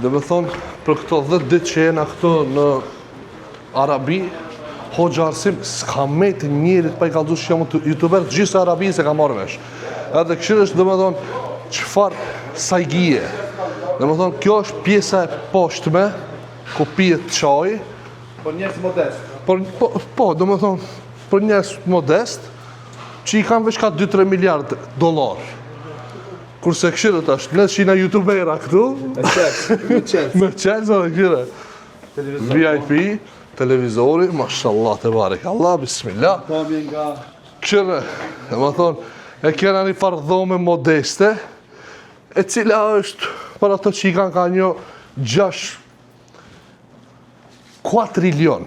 Dhe me thonë, për këto 10 ditë që jena këto në Arabi, Hoxha Arsim s'ka metë njerit pa i kaldu që jamu youtuber, gjithë Arabi se ka marrë vesh. Edhe këshirë është dhe me thonë, qëfar sajgjie. Dhe me thonë, kjo është pjesa e poshtme, ku pijet qaj. Por njerëz modest. Po, dhe me thonë, për njerëz modest, që i kanë veç ka 2-3 miliard $. Kurse këshirët është, ne që i na youtubera këtu, me qenë, dhe këshire. VIP, televizori, mashallah, te barek Allah, bismillah. Këshire, dhe me thonë, e kena një farë dhome modeste, e cila është, për ato që i kanë ka një 4 trilion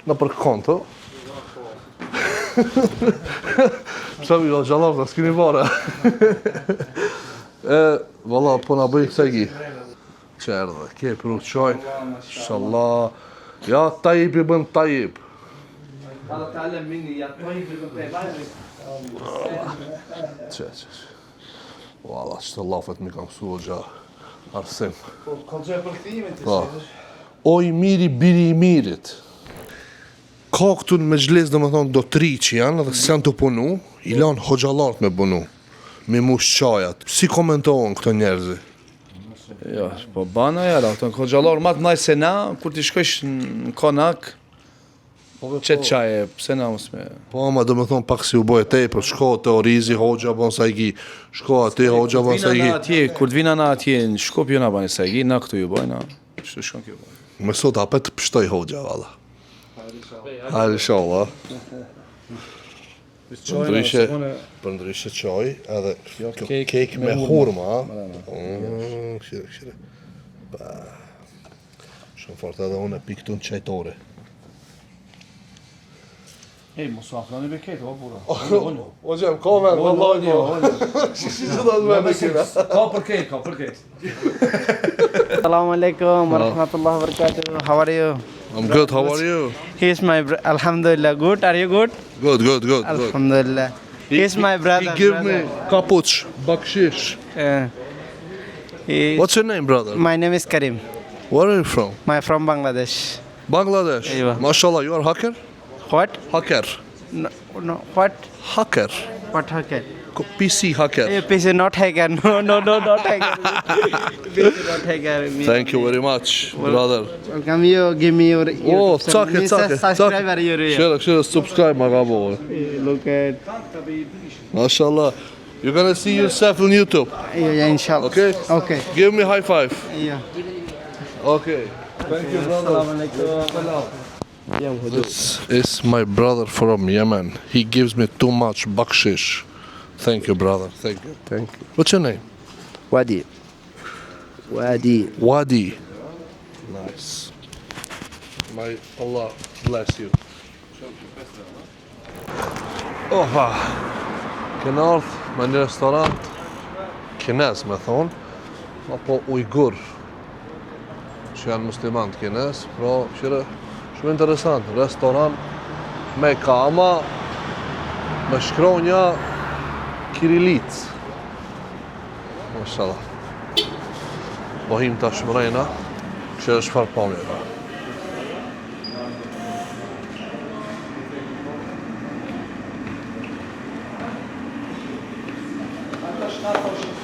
në për konto. Shëmi, do gjallar, të s'kini vare. Valla, po nga bëjë kësegi. Qerdhe, ke për u qojnë. Inshallah. Ja, tajib i bën tajib. Që. Valla, që të lafet mi kam su o gja Arsim. Konxoj për këtimin të shqetë. O i miri, biri i mirit. Ka këtu në mezhles dhe më thonë do 3 që janë dhe se janë të punu, i lanë hoxhalart me punu, me mush qajat. Si komentohen këto njerëzi? Jo, po bana jara, këto në hoxhallar matë naj se na, kur ti shkojsh në konak, qëtë qaje, pse na mos me... Po, ma dhe më thonë pak si u bojë tej, për shko të orizi, hoxha bon sajgi, shko ati, hoxha bon sajgi. Kur të vina na atje, në Shkup ju na bani sajgi, na këtu ju bojna, që shkon kjo bojna. Me sot apet të pështoj hoxha, valla. Hajde inshallah. Për ndryshe qoj, edhe kek me hurma. Këshire. Shumë fort edhe unë e piktu në qajtore. Ej, mos u afroni me ketë, o bura. O gjem, ka me, vëllaj, Shi që do të me me kira. Ka për ketë. Assalamu alaikum wa rahmatullahi wa barakatuh. How are you? I'm good, how are you? He is my brother. Alhamdulillah. Good. Are you good? Good. Alhamdulillah. He is my brother. He give me kapuch, bakshish. What's your name, brother? My name is Karim. Where are you from? I'm from Bangladesh. Bangladesh. Aywa. Mashallah, you are hacker? What? Hacker. No. What? Hacker. What hacker? PC hacker. Hey, PC not hacker. No, not hacker. PC not hacker. Thank you very much, brother. Welcome you. Give me your. Oh, subscriber. Shire, subscribe, magabo. Look at. Mashallah. You're gonna see yourself on YouTube. Yeah, inshallah. Okay. Give me high five. Yeah. Okay. Thank you, brother. Assalamu alaikum. This is my brother from Yemen. He gives me too much bakshish. Thank you, brother. Thank you. What's your name? Wadi. Wadi. Nice. May Allah bless you. Oha. Kena ardhë me një restorant kinez, me thonë, apo ujgur, që janë muslimant kinez, pra qire shumë interesant, restorant me kama, me shkronja kirilic. Mashallah. Bohim ta shmrejna, që është farpamjera.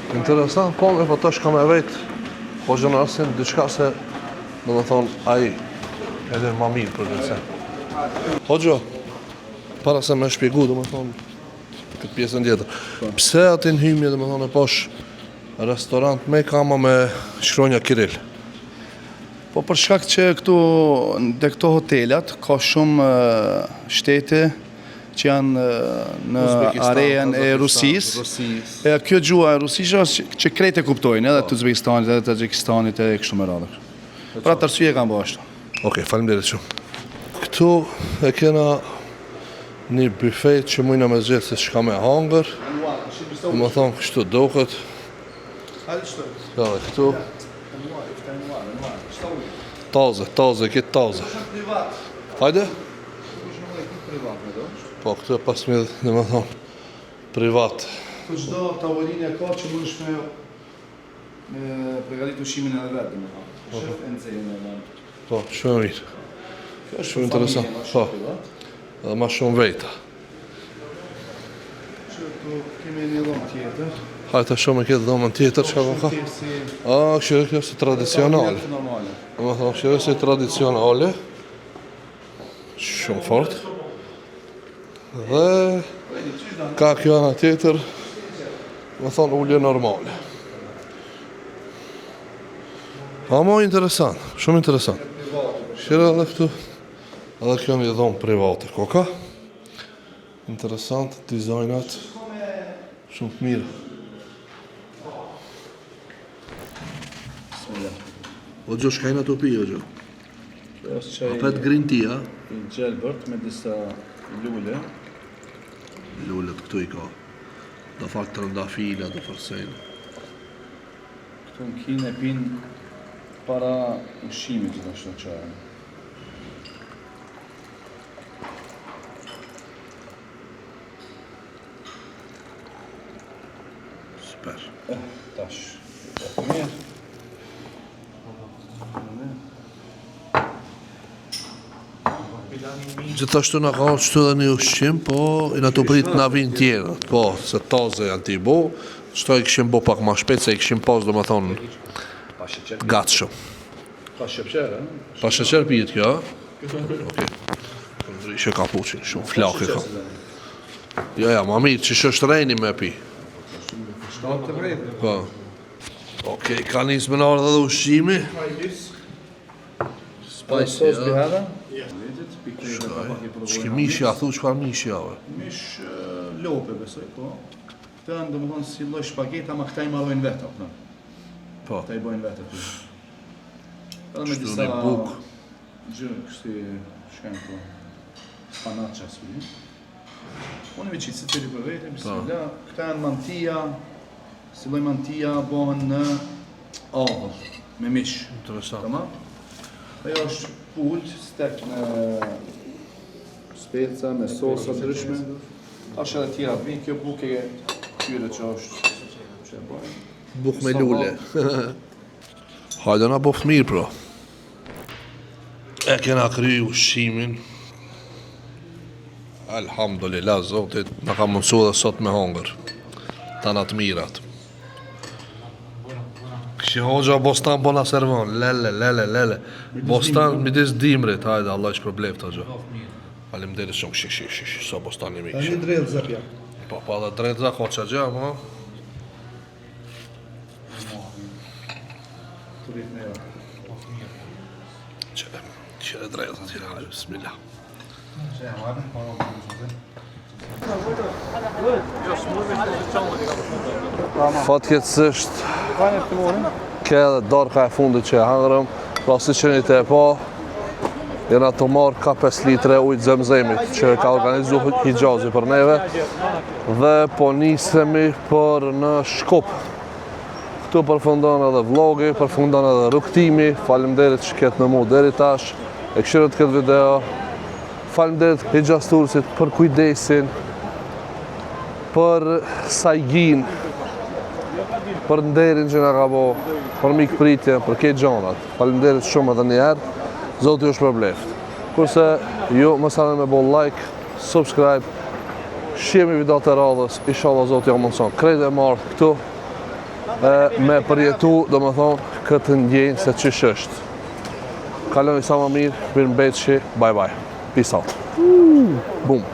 Interesant, po me po të shka me vetë, po gjënërësin, diçka se, në më thonë, aji, edhe ma mirë për gjithse. Hoxho, para se me shpjegu, dhe më thonë, këtë pjesën tjetër, pse atin hymje, dhe më thonë, e posh restorant me kama me shkronja Kiril? Po për shkak që këtu, dhe këto hotelat, ka shumë shtete që janë në arejen e Rusisë. E kjo gjua e Rusisë është që krejt e kuptojnë, edhe të Uzbekistanit, edhe të Tadzhikistanit, edhe kështu me radhë. Pra të arsye kanë bërë ashtu. Okej, faleminderit shumë. Këtu e kena një bufet që mujna me zgjetë se shka me hangër. Dhe më thonë kështu doket. Ja, këtu. Taze, këtë taze. Hajde? Po, këtë e pas me dhe më thonë privat. Të gjdo tavolinë e ka që mund shme me përgatit ushimin edhe vetë, me thamë. Shëf e nxejnë e vend. Po, shumë mirë. Kjo është Shumë interesant. Po, edhe ma shumë vejta. Që këtu kemi një dhomë tjetër. Hajtë shumë e këtë dhomën tjetër, që ka? Këshire kjo si tradicionale. Normale. Më thonë, këshire si tradicionale. Shumë fort. Dhe ka kjo anë tjetër, më thonë, ullje normale. Mo interesant, shumë interesant. Këshire edhe këtu, edhe kjo një dhomë private, koka. Interesant, dizajnat, shumë të mirë. O gjo, shkajna të pi, o gjo? Kjo është qaj Apet green tea, i gjelbërt me disa lule. lullet këtu i ka. Do falë trëndafila, do fërsejnë. Këtu në Kinë e pinë para ushimit të ashtu qajnë. Super. Tash. Mirë. Gjithashtu në ka qëtu dhe një ushqim, po i në të prit në vinë tjerët, po, se taze janë t'i bo, qëto i këshim bo pak ma shpet, se i këshim pas, do më thonë, Pa sheqer. gatshëm. Pa sheqer, e? Pa sheqer pijet kjo, Okej. Ndryshe kapuqin, shumë flak i ka. Ja, ma mirë, që është rejni me pi. Shkatë të vrejtë. Po. Okej, ka njës me nërë dhe ushqimi. Spicy, Sos ja. bihara? Shki mishja, thu qëfar mishja, ve? Mish lope, besoj, po. Këta janë, do më thonë, si lloj shpageta, ma këta i marrojnë vetë, apna. Po. Këta i bojnë vetë, aty. Edhe me Kështu disa... një buk. Gjërë, kështu shkajnë, po, spanacha, s'u. Unë me qitë se të për vete, bismillah. Këta janë mantija, si lloj mantija, bohen në avëll, me mish. Interesant. Tamam? Ajo është pulq, stek me speca, me sosa ndryshme. Tash edhe tjera vinë, kjo buk e tyre që është që e bojnë. Buk me lule. Hajde na bof mirë, pro. E kena kry ushqimin. Alhamdulillah, Zotit, na ka mundsu dhe sot me hongër. Tana të mirat. Kështë hoxha Bostan po na servon, lele. Bostan midis dimrit, hajde, Allah që problem të gjo. Faleminderit shumë, shish, sa Bostan i mikë. drejtë zapja. Po, dhe drejtëza ka që gjë, mo. Turit me jo. Qëre drejtëza tjera, bismillah. Fatkeqësisht, ke edhe darka e fundit që e hangërëm, pra si që një të e po, jena të marrë ka 5 litre ujtë zemzemit që ka organizu Hijazi për neve dhe po nisemi për në Shkup. Këtu përfundon edhe vlogi, përfundon edhe rrugtimi, faleminderit që ketë me mu deri tash, e këshirët këtë video, faleminderit Hijaz Tursit për kujdesin, për sajgjin, për nderin që nga ka bo, për mikpritjen, për këtë gjonat. Faleminderit shumë edhe njerë, Zoti ju shpërbleft. Kurse ju më sani me bo like, subscribe, shihemi video të radhës, inshallah Zoti ju mundson. Krejt e marrë këtu, me përjetu, do më thonë, këtë ndjenjë se çish është. Kaloni sa më mirë, mirë mbetëshi, bye bye. Peace out. Boom.